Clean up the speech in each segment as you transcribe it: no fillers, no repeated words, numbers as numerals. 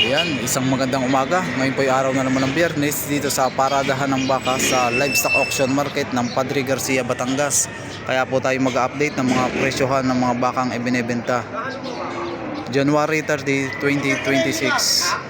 Ayan, isang magandang umaga. Ngayon po ay araw na naman ng Biyernes dito sa paradahan ng baka sa Livestock Auction Market ng Padre Garcia, Batangas. Kaya po tayo mag-update ng mga presyohan ng mga bakang ibinebenta. January 30, 2026.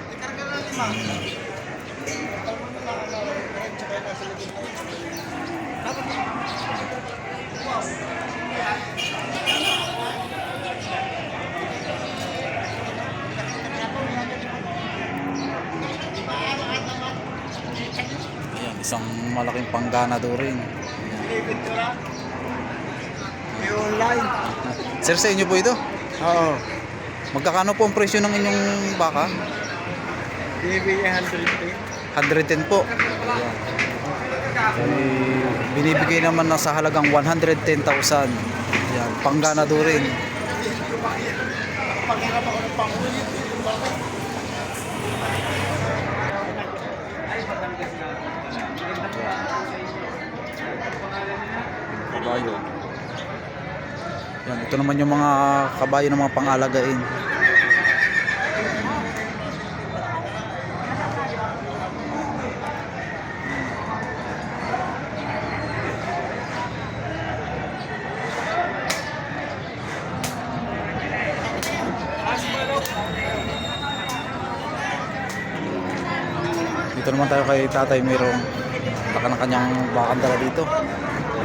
Isang malaking pangganado rin. May online. Sir, sa inyo po ito? Oo. Magkakano po ang presyo ng inyong baka? Binibigyan 110 po. Ayan. Binibigay naman na sa halagang 110,000. Ayan, pangganado rin. Kabayo. Yan, ito naman yung mga kabayo ng mga pangalagain. Dito naman tayo kay Tatay Merong. Baka ng kanyang bakang dala dito.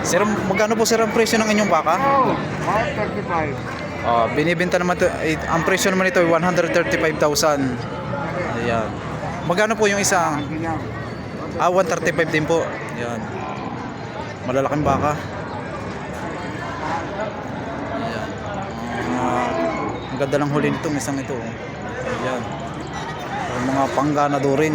Sir, magkano po sir ang presyo ng inyong baka? 135. Binibenta naman ito, ang presyo naman ito ay 135,000. Ayan. Magkano po yung isa? 135 din po. Ayan. Malalaking baka. Ayan. Ang ganda ng huli nitong isang ito. Ayan. Ang mga pangganado rin.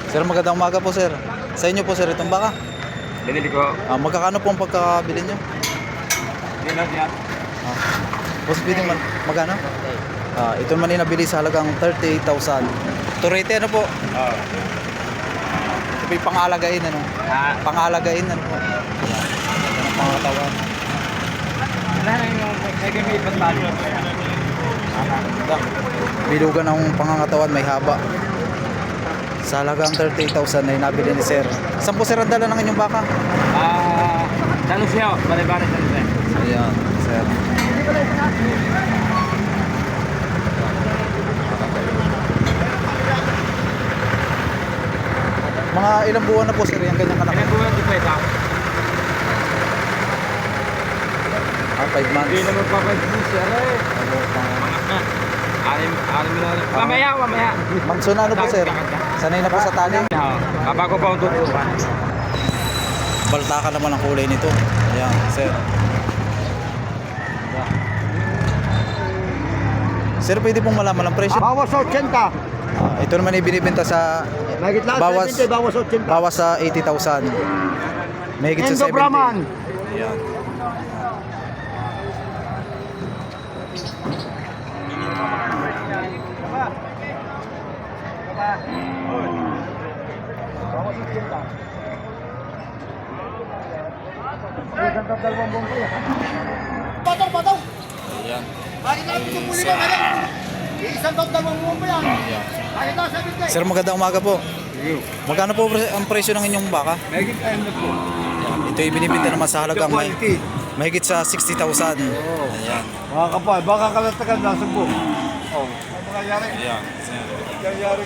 Sir, magandang umaga po sir. Sa inyo po sir itong baka? Binili ko. Magkakano po ang pagkakabili nyo? Dinan yan. Boss, bidding magkano? Ito man yung nabili sa halagang 38,000. Turete ano po? Ito po yung pangalagain ano? Pangalagain ano po? Yan ang pangatawan. Wala na yung may pagbago. Bilugan ang pangangatawan, may haba. Sa halagang 38,000 ay nabili ni sir. Saan po sir ang dala ng inyong baka? San Lucio, bale-bale San Lucio. Ayan, sir. Mga ilang buwan na po sir yung ganyang anak? Ilan buwan di pa ito? 5 months. Hindi naman pa 5 months yan eh. Mangat na. Alim na. Mamaya. Manso na ano po sir? Sanay na po sa tali. Bago pa ang tutupan. Balta ka naman ang kulay nito. Ayan, sir. Sir, pwede pong malaman ang presyo? Bawas 80. Ito naman ay binibenta sa Mahigit lang bawas 70, bawas 80. bawas sa 80,000. Mahigit sa Endo 70. Brahman. Ayan. Patong. Ayan. Bakit natin yung puli ka kaya? Isang taon dalawang buwan pa yan. Bakit na sabi tayo? Sir, magandang umaga po. Magkano po ang presyo ng inyong baka? Mahigit ayun na po. Ayan. Ito ay binibenta naman sa halagang Quality. mahigit sa 60,000. Oo. Ayan. Mga kapal, baka kalatagan nasa po. Oh. Ano mangyayari? Ayan. Sir. Nangyari.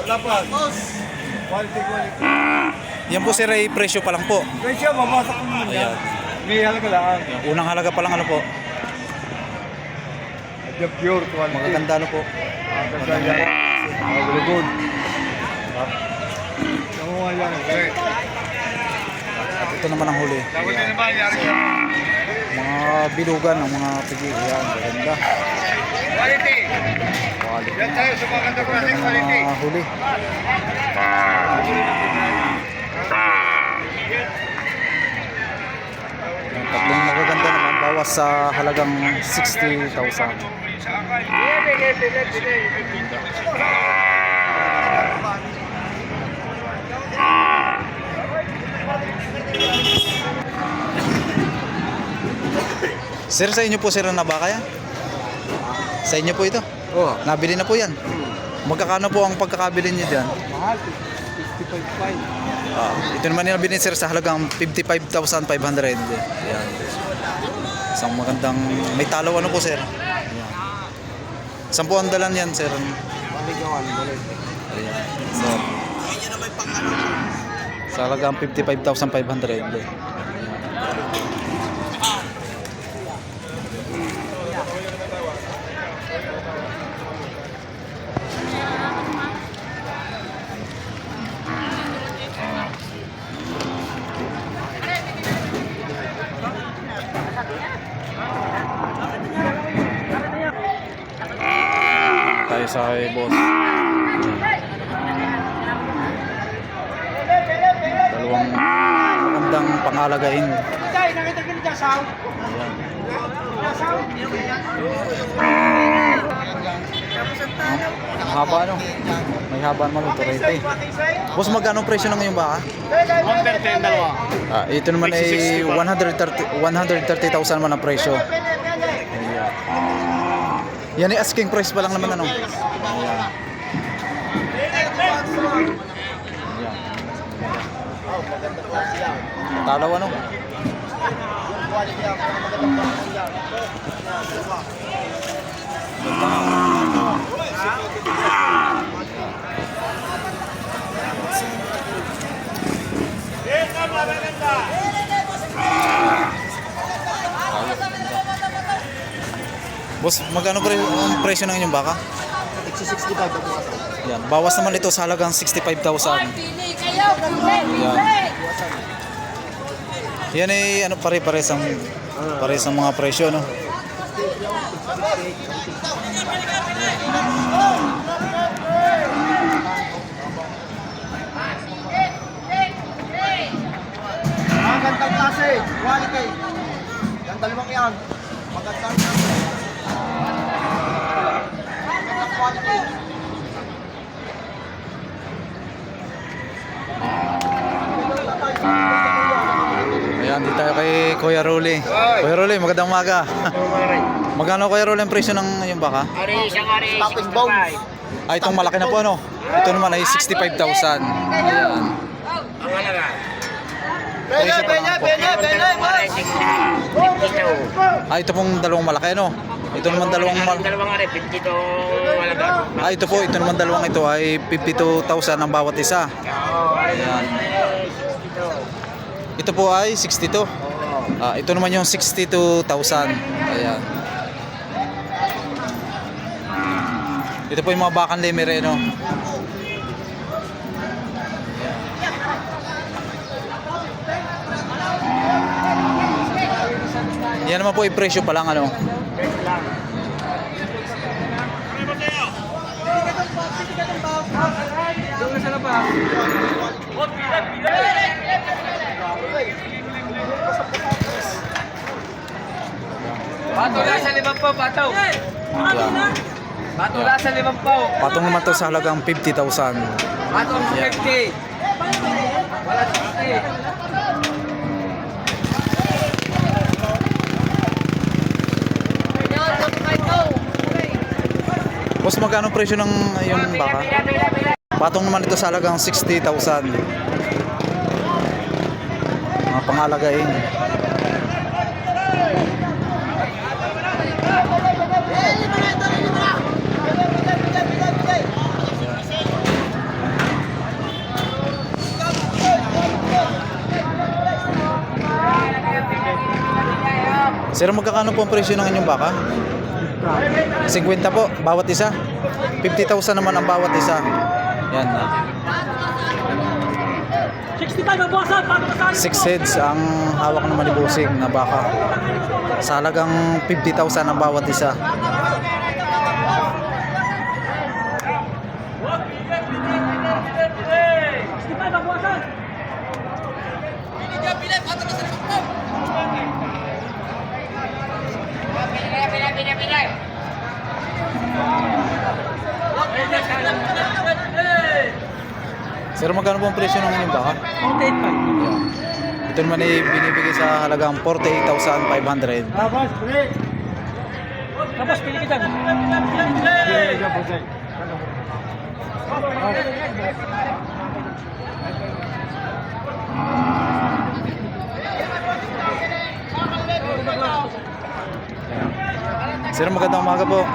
Lapas. Quality. Yan po sir ay presyo pa lang po. Presyo, mabasak mo naman yan. Ayan. May halaga lang. Unang halaga pa lang ano po. The pure quality. Magaganda ano po. Magaganda yan. Magulugod. Ano mangyayari? At ito naman ang huli. Tapos na mangyayari. Mga bilugan ng mga pigi. Ayan. Maganda. Quality. Quality Yan na. tayo sa maganda quality. Mga huli. bawas sa halagang 60,000. Sir, sa inyo po sir na baka yan? Sa inyo po ito? Oo. Nabili na po yan. Magkakano po ang pagkakabili niyo dyan? Mahal. 55.5. Ito naman yung nabili sir sa halagang 55,500. Yan. Isang magandang may talo ano po sir? Yan. Saan po ang dalan yan sir? Paligawan. Balik. Ayan. Sir. Sa halagang 55,500. Tayo sa kay boss. Dalawang magandang pangalagain. Ayan. Ang haba no? May haba naman ito rete. Boss, magkano presyo ng ngayong baka? 110 dalawa. Ito naman ay 130,000 man ang presyo. Ayan. Yan ay asking price pa lang naman ano. Ayan. Ayan. Talaw ano? Boss, magkano ang presyo ng inyong baka? 65 ako. Yan, bawas naman ito sa halagang 65,000. Yan ay ano pare-pares ang mga presyo no. Magandang klase. Quality. Yung dalawang yan. Magandang klase. Magandang quality. Ayan, dito tayo kay Kuya Rolly. Kuya Rolly, magandang umaga. Magkano Kuya Rolly ang presyo ng inyong baka? Topping bones. Itong malaki na po ano. Ito naman ay 65,000. Ayan. Presyo pa lang po. Ito pong dalawang malaki ano. Ito naman dalawang Dalawang are, 52 wala ito naman dalawang ito ay 52,000 ang bawat isa. Ayan. Ito po ay 62. Ito naman yung 62,000. Ayan. Ito po yung mga bakang lemire no. Yan naman po yung presyo pa lang ano. Patula sa 5 pataw. Ayan. Patula sa 5. Patong naman to sa halagang 50,000. Patong sa 50. Wala 60. Boss, magkano presyo ng yung baka? Patong naman ito sa halagang 60,000. Mga pangalagain. Sir, magkakano po ang presyo ng inyong baka? 50 po, bawat isa. 50,000 naman ang bawat isa. Yan na. 6 heads ang hawak naman ni Busing na baka. Sa halagang 50,000 ang bawat isa. Sir, magkano po ang presyo ng inyong baka? 48 pa. Yan. Ito naman ay binibigay sa halagang 48,500. Tapos, pili. Tapos, pili kita. Sir, magandang umaga po.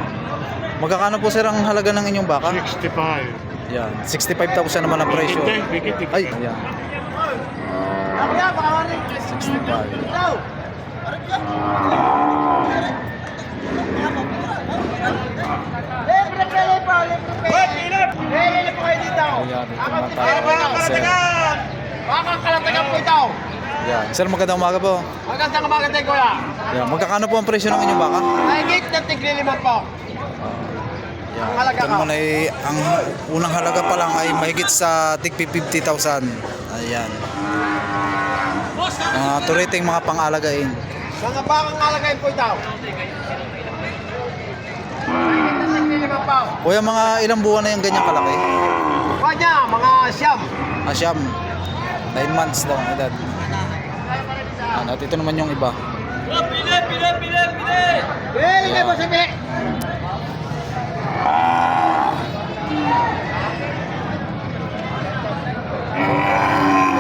Magkakano po sir ang halaga ng inyong baka? 65. Yan, 65,000 naman ang presyo. Ay, yan. 65. Ayan, ito naman tayo. Sir. Makakalatagan po ito. Yan. Sir, magandang umaga po. Magandang umaga tayo, kuya. Yan, magkakano po ang presyo ng inyong baka? Mahigit na tigliliman po. Yan. Ang halaga Ito naman ay, ang unang halaga pa lang ay mahigit sa tig 50,000. Ayan. Turiting mga pang-alagain. Mga bakang alagay po ito. Mahigit na tigliliman po. Kuya, mga ilang buwan na yung ganyang kalaki? Kanya, mga siyam. Asyam. 9 months daw ang edad. At ito naman yung iba. Pili kayo po si Pi.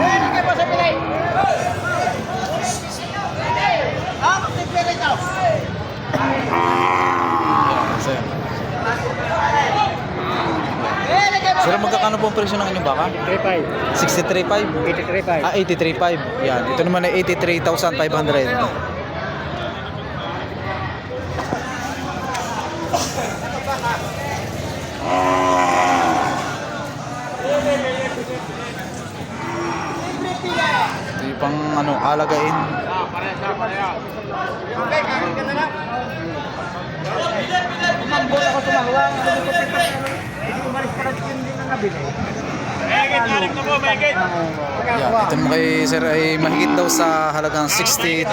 Pili kayo po si Pili. Pili ito. Sir, Pili kayo po. sir, magkakano po ang presyo ng inyong baka? 63.5? 83.5. 83.5. Yan. Ito naman ay 83,500. Ito yung pang ano, alagain. Okay, kain ka na lang. Bola ko tumawang. Hindi ko malis para din ang nabili. Yan. Ito naman kay sir ay mahigit daw sa halagang 60,000.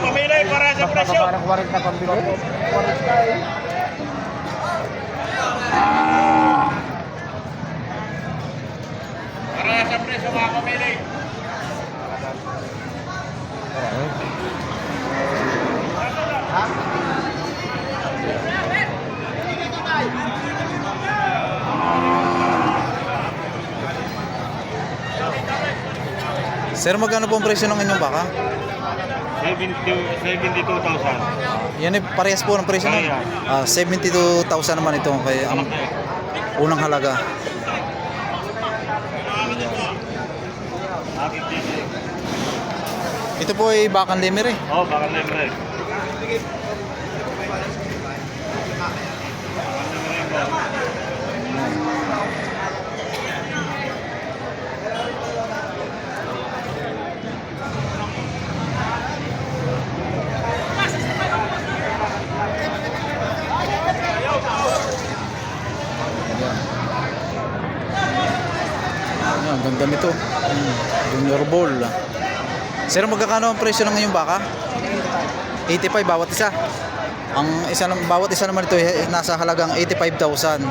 Pamilay para sa presyo. Parang 40 pambili. Para sa presyo mga pamilay. Sir, magkano po ang presyo ng inyong baka? 72,000. Yan ay parehas po ng presyo nun. 72,000 naman ito kay ang unang halaga. Ito po ay bakang lemire. Oh, baka na yun. Ang ganda nito. Junior Ball. Sir, magkakano ang presyo ng inyong baka? 85 bawat isa. Ang isa bawat isa naman ito ay nasa halagang 85,000.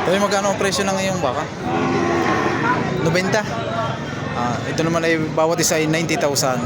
Tayo, magkano ang presyo ng iyong baka? 90. Ito naman ay bawat isa ay 90,000.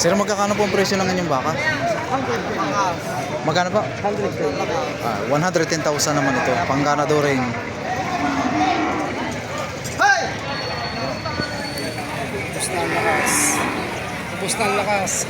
Sir, magkakano po ang presyo ng inyong baka? Magkano pa? 110,000 naman ito. Pang ganado rin. Hey! Tapos na ang lakas.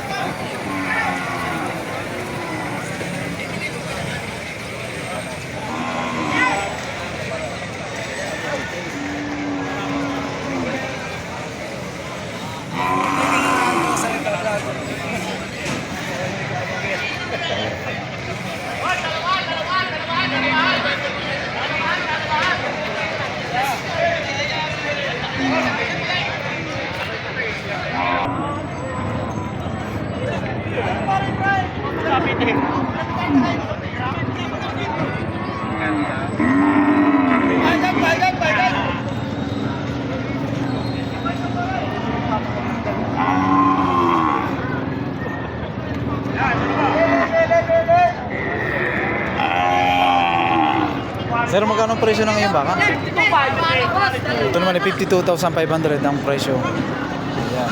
Sir, magkano ang presyo ng inyong baka? Ito naman ay 52,500 ang presyo. Ayan.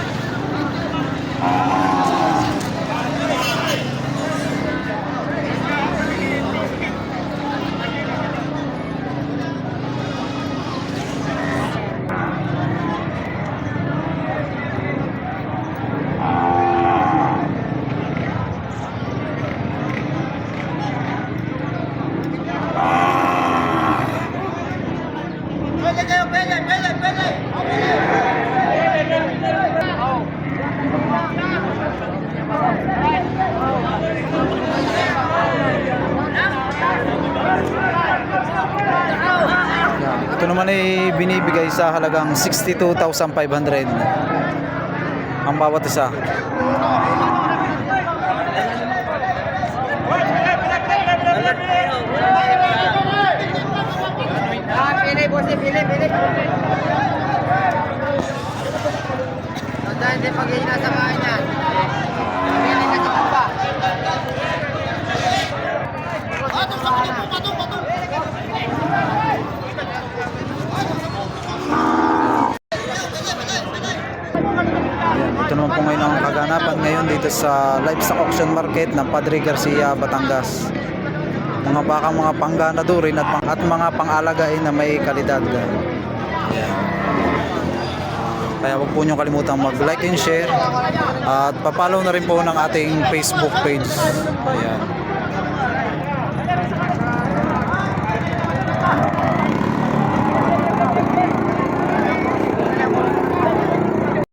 Pwede kayo, pwede. Ayan. Ito naman ay binibigay sa halagang 62,500 ang bawat isa. Pili, boss, pili. Tandaan din pag-iina sa bahay niyan. Pili na sa kumpa. Ayan, ito naman po ngayon ang kaganapan ngayon dito sa livestock auction market ng Padre Garcia, Batangas. Mga baka, mga pangganadurin at mga pangalagain na may kalidad. Ayan. Kaya huwag po nyo kalimutan mag-like and share at papalaw na rin po ng ating Facebook page. Ayan.